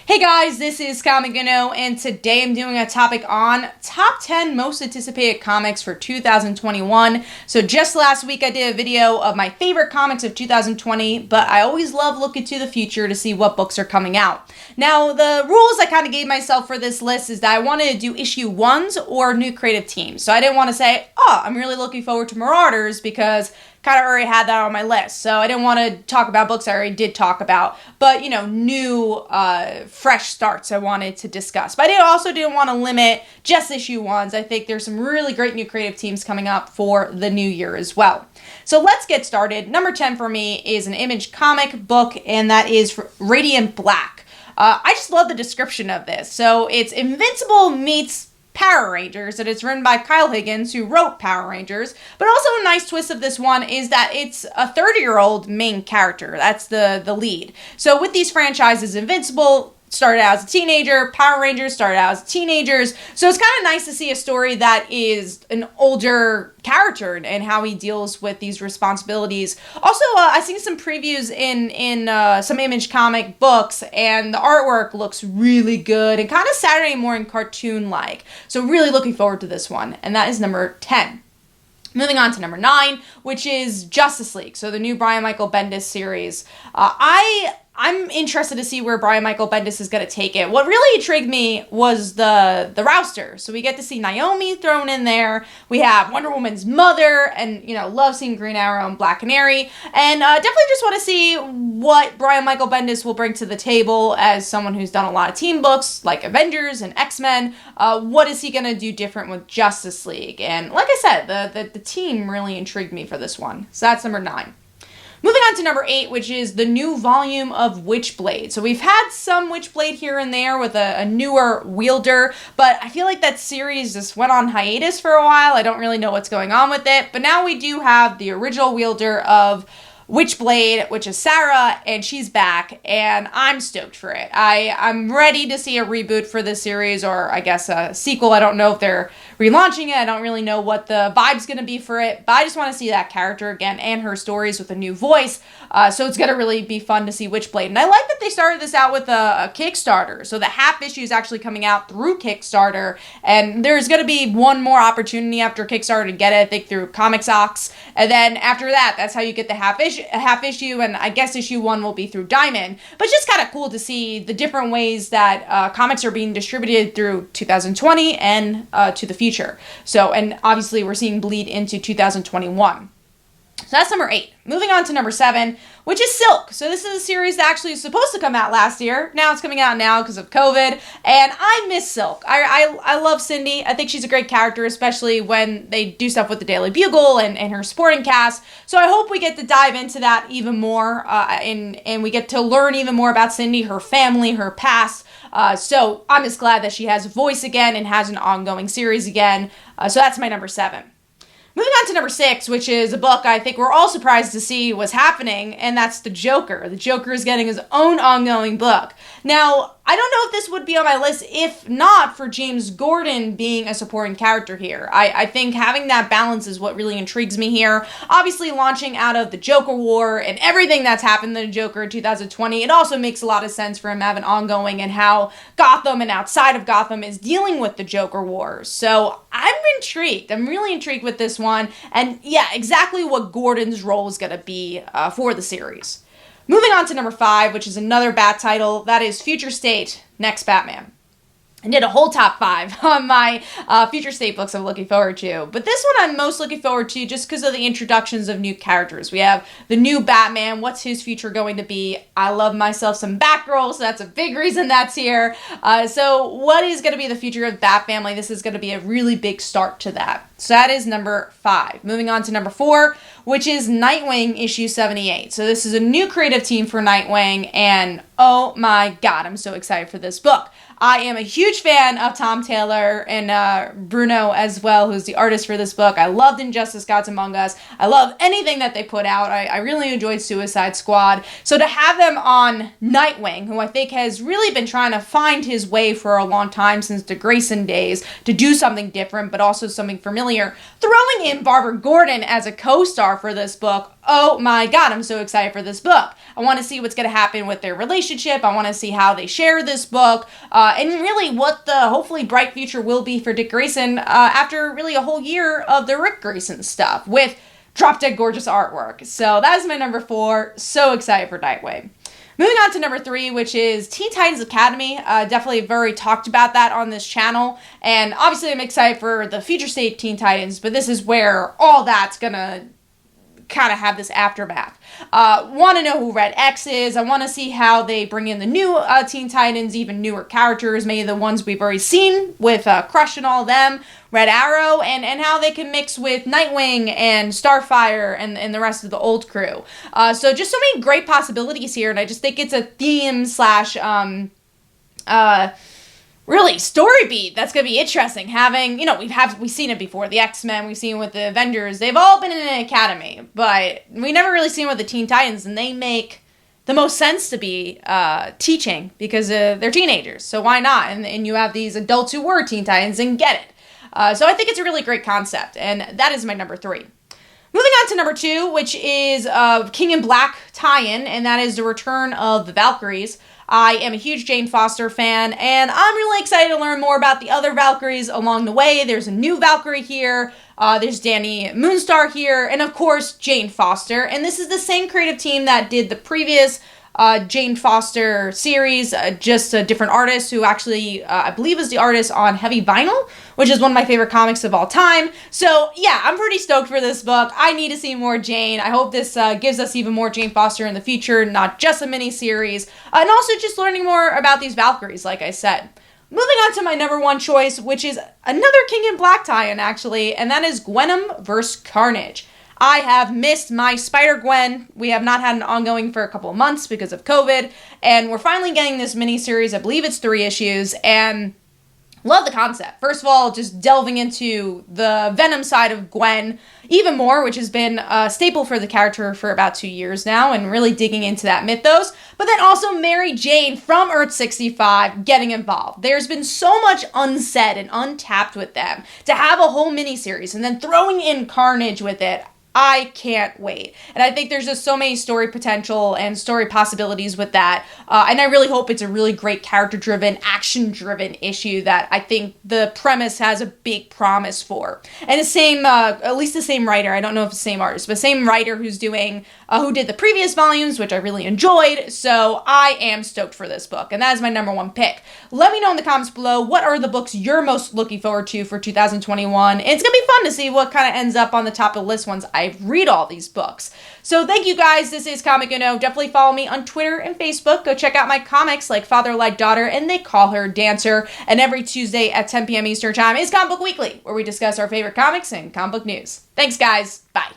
Hey guys, this is Comic Uno, and today I'm doing a topic on top 10 most anticipated comics for 2021. So just last week I did a video of my favorite comics of 2020, but I always love looking to the future to see what books are coming out. Now, the rules I kind of gave myself for this list is that I wanted to do issue ones or new creative teams. So I didn't want to say, I'm really looking forward to Marauders because kind of already had that on my list. So I didn't want to talk about books I already did talk about, but new fresh starts I wanted to discuss. But I also didn't want to limit just issue ones. I think there's some really great new creative teams coming up for the new year as well. So let's get started. Number 10 for me is an Image comic book, and that is Radiant Black. I just love the description of this. So it's Invincible meets Power Rangers, and it's written by Kyle Higgins, who wrote Power Rangers. But also a nice twist of this one is that it's a 30-year-old main character. That's the lead. So with these franchises, Invincible started out as a teenager, Power Rangers started out as teenagers. So it's kind of nice to see a story that is an older character and how he deals with these responsibilities. Also, I've seen some previews in some Image comic books, and the artwork looks really good and kind of Saturday morning cartoon-like. So really looking forward to this one, and that is number 10. Moving on to number 9, which is Justice League, so the new Brian Michael Bendis series. I'm interested to see where Brian Michael Bendis is going to take it. What really intrigued me was the roster. So we get to see Naomi thrown in there. We have Wonder Woman's mother, and, love seeing Green Arrow and Black Canary. And definitely just want to see what Brian Michael Bendis will bring to the table as someone who's done a lot of team books like Avengers and X-Men. What is he going to do different with Justice League? And like I said, the team really intrigued me for this one. So that's number 9. Moving on to number 8, which is the new volume of Witchblade. So we've had some Witchblade here and there with a newer wielder, but I feel like that series just went on hiatus for a while. I don't really know what's going on with it, but now we do have the original wielder of Witchblade, which is Sarah, and she's back, and I'm stoked for it. I'm ready to see a reboot for this series, or I guess a sequel. I don't know if they're relaunching it. I don't really know what the vibe's going to be for it, but I just want to see that character again and her stories with a new voice, so it's going to really be fun to see Witchblade. And I like that they started this out with a Kickstarter, so the half issue is actually coming out through Kickstarter, and there's going to be one more opportunity after Kickstarter to get it, I think, through Comixox, and then after that, that's how you get the half issue, and I guess issue 1 will be through Diamond. But it's just kind of cool to see the different ways that comics are being distributed through 2020 and to the future. So, and obviously we're seeing bleed into 2021. So that's number 8. Moving on to number 7, which is Silk. So this is a series that actually was supposed to come out last year. Now it's coming out now because of COVID. And I miss Silk. I love Cindy. I think she's a great character, especially when they do stuff with the Daily Bugle and her supporting cast. So I hope we get to dive into that even more. And we get to learn even more about Cindy, her family, her past. So I'm just glad that she has a voice again and has an ongoing series again. So that's my number 7. Moving on to number 6, which is a book I think we're all surprised to see was happening, and that's The Joker. The Joker is getting his own ongoing book. Now, I don't know if this would be on my list if not for James Gordon being a supporting character here. I think having that balance is what really intrigues me here. Obviously, launching out of the Joker War and everything that's happened to the Joker in 2020, it also makes a lot of sense for him to have an ongoing and how Gotham and outside of Gotham is dealing with the Joker War. So I'm intrigued. I'm really intrigued with this one. And yeah, exactly what Gordon's role is going to be for the series. Moving on to number 5, which is another Bat title, that is Future State, Next Batman. I did a whole top 5 on my Future State books I'm looking forward to. But this one I'm most looking forward to just because of the introductions of new characters. We have the new Batman. What's his future going to be? I love myself some Batgirl, so that's a big reason that's here. So what is going to be the future of Bat Family? This is going to be a really big start to that. So that is number 5. Moving on to number 4, which is Nightwing issue 78. So this is a new creative team for Nightwing, and oh my god, I'm so excited for this book. I am a huge fan of Tom Taylor and Bruno as well, who's the artist for this book. I loved Injustice Gods Among Us. I love anything that they put out. I really enjoyed Suicide Squad. So to have them on Nightwing, who I think has really been trying to find his way for a long time since the Grayson days, to do something different but also something familiar, throwing in Barbara Gordon as a co-star for this book, oh my god, I'm so excited for this book. I want to see what's going to happen with their relationship. I want to see how they share this book, and really what the hopefully bright future will be for Dick Grayson after really a whole year of the Rick Grayson stuff with drop dead gorgeous artwork. So that is my number 4. So excited for Nightwing. Moving on to number 3, which is Teen Titans Academy. Definitely very talked about that on this channel. And obviously I'm excited for the future state Teen Titans, but this is where all that's gonna kind of have this aftermath. Want to know who Red X is. I want to see how they bring in the new Teen Titans, even newer characters, maybe the ones we've already seen with Crush and all of them, Red Arrow, and how they can mix with Nightwing and Starfire and the rest of the old crew. So just so many great possibilities here, and I just think it's a theme slash really story beat that's going to be interesting. Having, we've seen it before. The X-Men, we've seen it with the Avengers. They've all been in an academy, but we never really seen it with the Teen Titans, and they make the most sense to be teaching because they're teenagers. So why not? And you have these adults who were Teen Titans and get it. So I think it's a really great concept, and that is my number 3. Moving on to number 2, which is King in Black tie-in, and that is the return of the Valkyries. I am a huge Jane Foster fan, and I'm really excited to learn more about the other Valkyries along the way. There's a new Valkyrie here, there's Dani Moonstar here, and of course, Jane Foster. And this is the same creative team that did the previous Jane Foster series, just a different artist who actually, I believe is the artist on Heavy Vinyl, which is one of my favorite comics of all time. So yeah, I'm pretty stoked for this book. I need to see more Jane. I hope this gives us even more Jane Foster in the future, not just a mini-series, and also just learning more about these Valkyries, like I said. Moving on to my number 1 choice, which is another King in Black tie-in, actually, and that is Gwenom vs. Carnage. I have missed my Spider-Gwen. We have not had an ongoing for a couple of months because of COVID, and we're finally getting this mini-series. I believe it's 3 issues, and love the concept. First of all, just delving into the Venom side of Gwen even more, which has been a staple for the character for about 2 years now, and really digging into that mythos. But then also Mary Jane from Earth 65 getting involved. There's been so much unsaid and untapped with them. To have a whole miniseries and then throwing in Carnage with it, I can't wait. And I think there's just so many story potential and story possibilities with that. And I really hope it's a really great character-driven, action-driven issue that I think the premise has a big promise for. And the same, at least the same writer, I don't know if it's the same artist, but same writer who's doing, who did the previous volumes, which I really enjoyed. So I am stoked for this book. And that is my number 1 pick. Let me know in the comments below, what are the books you're most looking forward to for 2021? And it's going to be fun to see what kind of ends up on the top of the list once I read all these books. So thank you guys. This is Comic Uno. Definitely follow me on Twitter and Facebook. Go check out my comics like Father Like Daughter and They Call Her Dancer. And every Tuesday at 10 p.m. Eastern Time is Comic Book Weekly, where we discuss our favorite comics and comic book news. Thanks, guys. Bye.